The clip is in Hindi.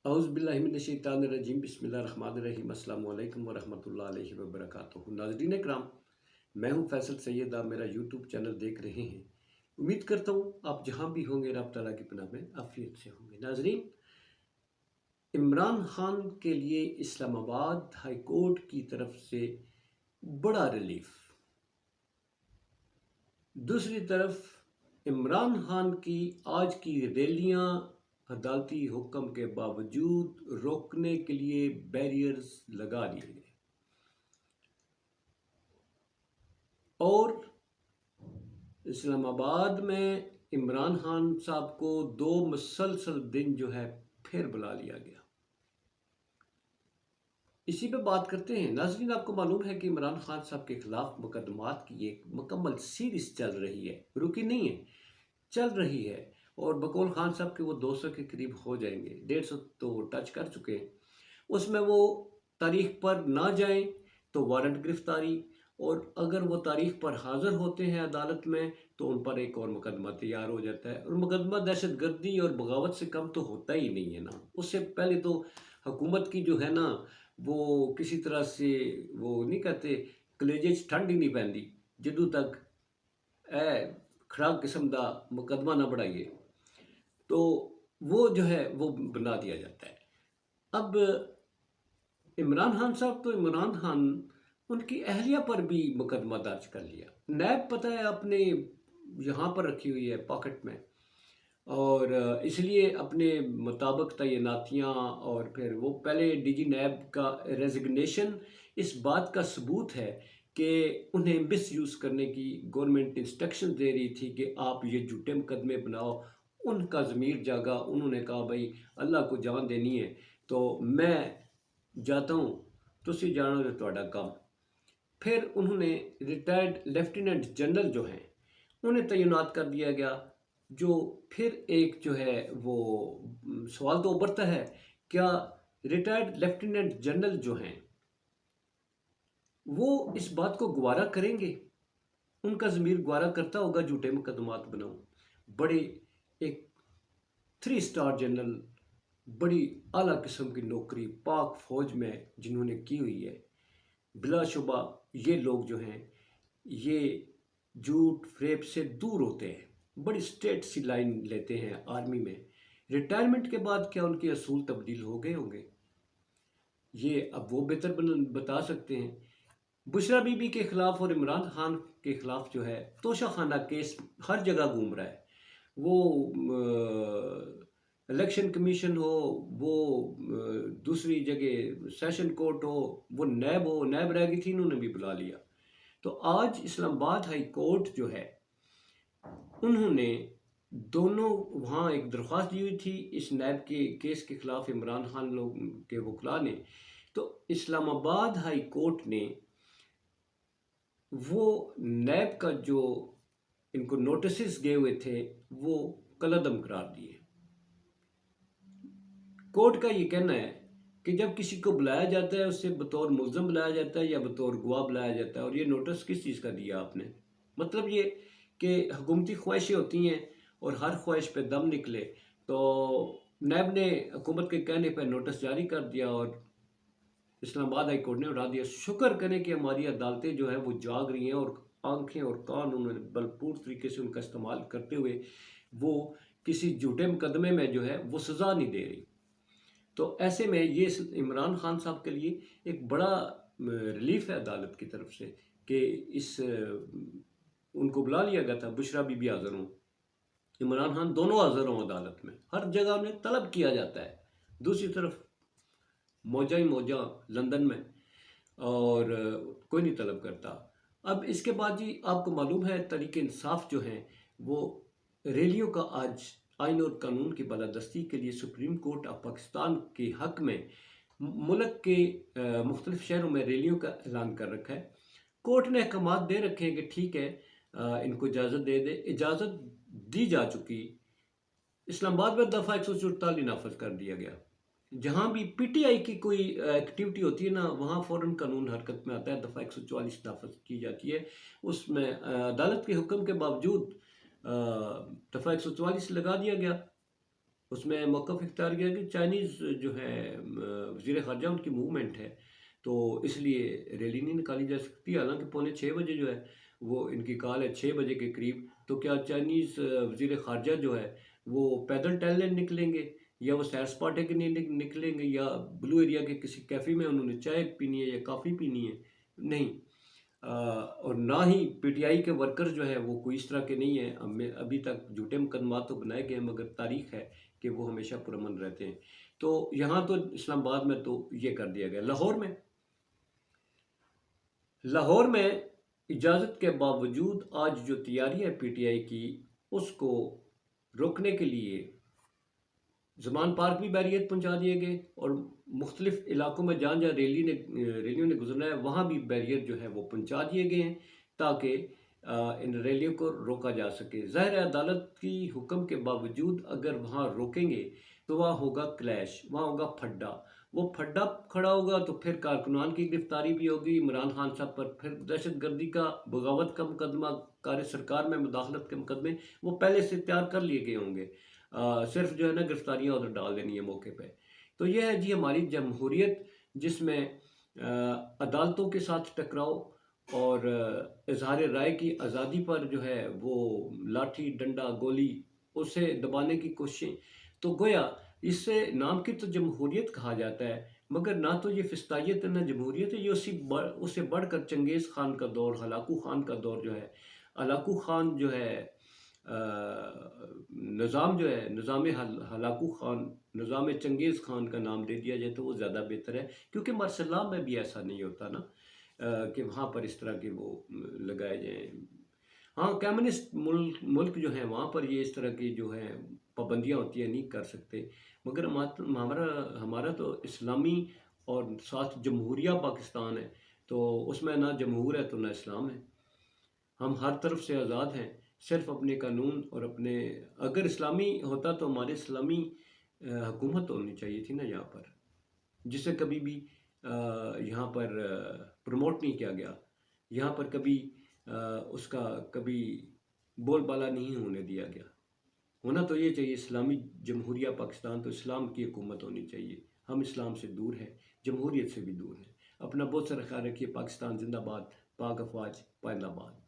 औज़ुबिल्लाहिमिनश्शैतानिर्रजीम बिस्मिल्लाहिर्रहमानिर्रहीम अस्सलाम वालेकुम वरहमतुल्लाहि वबरकातुहू। नाज़रीन इकराम, मैं हूँ फैसल सैयद, आप मेरा यूट्यूब चैनल देख रहे हैं। उम्मीद करता हूँ आप जहाँ भी होंगे रब ताला की पनाह में आफियत से होंगे। नाज़रीन, इमरान खान के लिए इस्लामाबाद हाई कोर्ट की तरफ से बड़ा रिलीफ। दूसरी तरफ इमरान खान की आज की रैलियाँ अदालती हुक्म के बावजूद रोकने के लिए बैरियर्स लगा दिए गए और इस्लामाबाद में इमरान खान साहब को 2 मुसलसल दिन जो है फिर बुला लिया गया। इसी पे बात करते हैं। नाज़रीन, आपको मालूम है कि इमरान खान साहब के खिलाफ मुकदमात की एक मुकम्मल सीरीज चल रही है, रुकी नहीं है, चल रही है। और बकौल खान साहब के वो 200 के करीब हो जाएंगे, 150 तो टच कर चुके हैं। उसमें वो तारीख पर ना जाएं तो वारंट गिरफ्तारी, और अगर वो तारीख पर हाज़िर होते हैं अदालत में तो उन पर एक और मुकदमा तैयार हो जाता है। और मुकदमा दहशत गर्दी और बगावत से कम तो होता ही नहीं है ना। उससे पहले तो हुकूमत की जो है ना, वो किसी तरह से वो नहीं कहते कलेजे ठंड ही नहीं पैंदी जदों तक ए खराब किस्म का मुकदमा ना बढ़ाइए, तो वो जो है वो बना दिया जाता है। अब इमरान खान साहब तो इमरान खान, उनकी अहलिया पर भी मुकदमा दर्ज कर लिया। नैब पता है आपने यहाँ पर रखी हुई है पॉकेट में, और इसलिए अपने मुताबिक तैनातियाँ, और फिर वो पहले डीजी नैब का रेजिग्नेशन इस बात का सबूत है कि उन्हें मिस यूज़ करने की गवर्नमेंट इंस्ट्रक्शन दे रही थी कि आप ये झूठे मुकदमे बनाओ। उनका ज़मीर जागा, उन्होंने कहा भाई अल्लाह को जान देनी है तो मैं जाता हूँ, तुसी जानो तो तुहाडा काम। फिर उन्होंने रिटायर्ड लेफ्टिनेंट जनरल जो हैं उन्हें तैनात कर दिया गया। जो फिर एक जो है वो सवाल तो उभरता है, क्या रिटायर्ड लेफ्टिनेंट जनरल जो हैं वो इस बात को गवारा करेंगे? उनका ज़मीर गवारा करता होगा झूठे मुकदमात बनाऊं? बड़े एक 3 स्टार जनरल, बड़ी आला किस्म की नौकरी पाक फौज में जिन्होंने की हुई है, बिलाशुबा ये लोग जो हैं ये झूठ फ्रेब से दूर होते हैं, बड़ी स्ट्रेट सी लाइन लेते हैं आर्मी में। रिटायरमेंट के बाद क्या उनके असूल तब्दील हो गए होंगे? ये अब वो बेहतर बता सकते हैं। बुशरा बीबी के खिलाफ और इमरान खान के खिलाफ जो है तोशा खाना केस हर जगह घूम रहा है। वो इलेक्शन कमीशन हो, वो दूसरी जगह सेशन कोर्ट हो, वो नैब रह गई थी, इन्होंने भी बुला लिया। तो आज इस्लामाबाद हाई कोर्ट जो है उन्होंने दोनों वहाँ एक दरख्वास्त दी हुई थी इस नैब के केस के खिलाफ इमरान खान लोग के वकला ने। तो इस्लामाबाद हाई कोर्ट ने वो नैब का जो इनको नोटिस गए हुए थे वो कलअदम करार दिए। कोर्ट का ये कहना है कि जब किसी को बुलाया जाता है, उससे बतौर मुल्ज़म बुलाया जाता है या बतौर गवाह बुलाया जाता है, और ये नोटिस किस चीज़ का दिया आपने? मतलब ये कि हुकूमती ख्वाहिशें होती हैं और हर ख्वाहिश पे दम निकले। तो नैब ने हुकूमत के कहने पर नोटिस जारी कर दिया और इस्लामाबाद हाई कोर्ट ने उड़ा दिया। शुक्र करें कि हमारी अदालतें जो है वो जाग रही हैं और आंखें और कान उन्होंने भरपूर तरीके से उनका इस्तेमाल करते हुए वो किसी झूठे मुकदमे में जो है वो सज़ा नहीं दे रही। तो ऐसे में ये इमरान खान साहब के लिए एक बड़ा रिलीफ है अदालत की तरफ से कि इस उनको बुला लिया गया था। बुशरा बीबी हाज़िर हों, इमरान खान दोनों हाज़िर हों अदालत में, हर जगह उन्हें तलब किया जाता है। दूसरी तरफ मौजा ही मौजा लंदन में, और कोई नहीं तलब करता। अब इसके बाद जी आपको मालूम है तहरीक इंसाफ जो हैं वो रैलियों का आज आइन और कानून की बालादस्ती के लिए सुप्रीम कोर्ट ऑफ पाकिस्तान के हक में मुल्क के मुख्तलिफ शहरों में रैलियों का ऐलान कर रखा है। कोर्ट ने अहकाम दे रखे हैं कि ठीक है, इनको इजाज़त दे दे। इजाज़त दी जा चुकी। इस्लामाबाद में दफ़ा 144 नाफज कर दिया गया। जहाँ भी पीटीआई की कोई एक्टिविटी होती है ना, वहाँ फ़ौरन कानून हरकत में आता है, दफ़ा 144 नाफज की जाती है। उसमें अदालत के हुक्म के बावजूद दफ़ा 144 लगा दिया गया। उसमें मौक़िफ़ इख्तियार किया कि चाइनीज़ जो है वज़ीर ख़ारजा उनकी मूवमेंट है, तो इसलिए रैली नहीं निकाली जा सकती। हालाँकि पौने 6 बजे जो है वो इनकी कॉल है, 6 बजे के करीब। तो क्या चाइनीज़ वज़ीर ख़ारजा जो है वो पैदल टहलने निकलेंगे या वो सैर सपाटे के लिए निकलेंगे या ब्लू एरिया के किसी कैफ़े में उन्होंने चाय पीनी है या कॉफ़ी पीनी है? नहीं। और ना ही पीटीआई के वर्कर्स जो है वो कोई इस तरह के नहीं हैं। हमें अभी तक झूठे मुकदमात तो बनाए गए हैं, मगर तारीख है कि वो हमेशा पुरअमन रहते हैं। तो यहाँ तो इस्लामाबाद में तो ये कर दिया गया। लाहौर में इजाज़त के बावजूद आज जो तैयारी है पीटीआई की, उसको रोकने के लिए ज़मान पार्क भी बैरियर पहुंचा दिए गए और मुख्तलिफ इलाकों में जहाँ जहाँ रैलियों ने गुजरना है वहाँ भी बैरियर जो है वो पहुंचा दिए गए हैं ताकि इन रैलियों को रोका जा सके। ज़ाहिर है अदालत की हुक्म के बावजूद अगर वहाँ रोकेंगे तो वहाँ होगा क्लैश, वहाँ होगा फड्डा। वो फड्डा खड़ा होगा तो फिर कारकुनान की गिरफ्तारी भी होगी, इमरान खान साहब पर फिर दहशत गर्दी का, बगावत का मुकदमा, कार्य सरकार में मुदाखलत के मुकदमे वो पहले से तैयार कर लिए गए होंगे। सिर्फ जो है ना गिरफ्तारियाँ उधर डाल देनी है मौके पे। तो ये है जी हमारी जमहूरियत, जिसमें अदालतों के साथ टकराव और इजहार राय की आज़ादी पर जो है वो लाठी डंडा गोली उसे दबाने की कोशिशें। तो गोया इससे नाम की तो जमहूरियत कहा जाता है, मगर ना तो ये फिस्तायत है ना जमहूरियत है। ये उससे बढ़कर चंगेज़ खान का दौर, हलाकू खान का दौर जो है, हलाकू खान जो है निज़ाम जो है, निज़ाम हलाकू ख़ान, निज़ाम चंगेज़ ख़ान का नाम दे दिया जाए तो वो ज़्यादा बेहतर है, क्योंकि मार्शल में भी ऐसा नहीं होता ना कि वहाँ पर इस तरह के वो लगाए जाएँ। हाँ, कम्युनिस्ट मुल्क जो हैं वहाँ पर ये इस तरह की जो है पाबंदियाँ होती हैं, नहीं कर सकते। मगर हमारा हमारा तो इस्लामी और साथ जमहूरिया पाकिस्तान है, तो उसमें ना जमहूर है तो ना इस्लाम है। हम हर तरफ से आज़ाद हैं, सिर्फ अपने कानून और अपने, अगर इस्लामी होता तो हमारे इस्लामी हुकूमत होनी चाहिए थी ना यहाँ पर, जिसे कभी भी यहाँ पर प्रमोट नहीं किया गया। यहाँ पर कभी उसका कभी बोलबाला नहीं होने दिया गया। होना तो ये चाहिए इस्लामी जमहूरिया पाकिस्तान, तो इस्लाम की हुकूमत होनी चाहिए। हम इस्लाम से दूर हैं, जमहूरियत से भी दूर हैं। अपना बहुत सारा ख्याल रखिए। पाकिस्तान जिंदाबाद, पाक अफवाज पाइंदाबाद।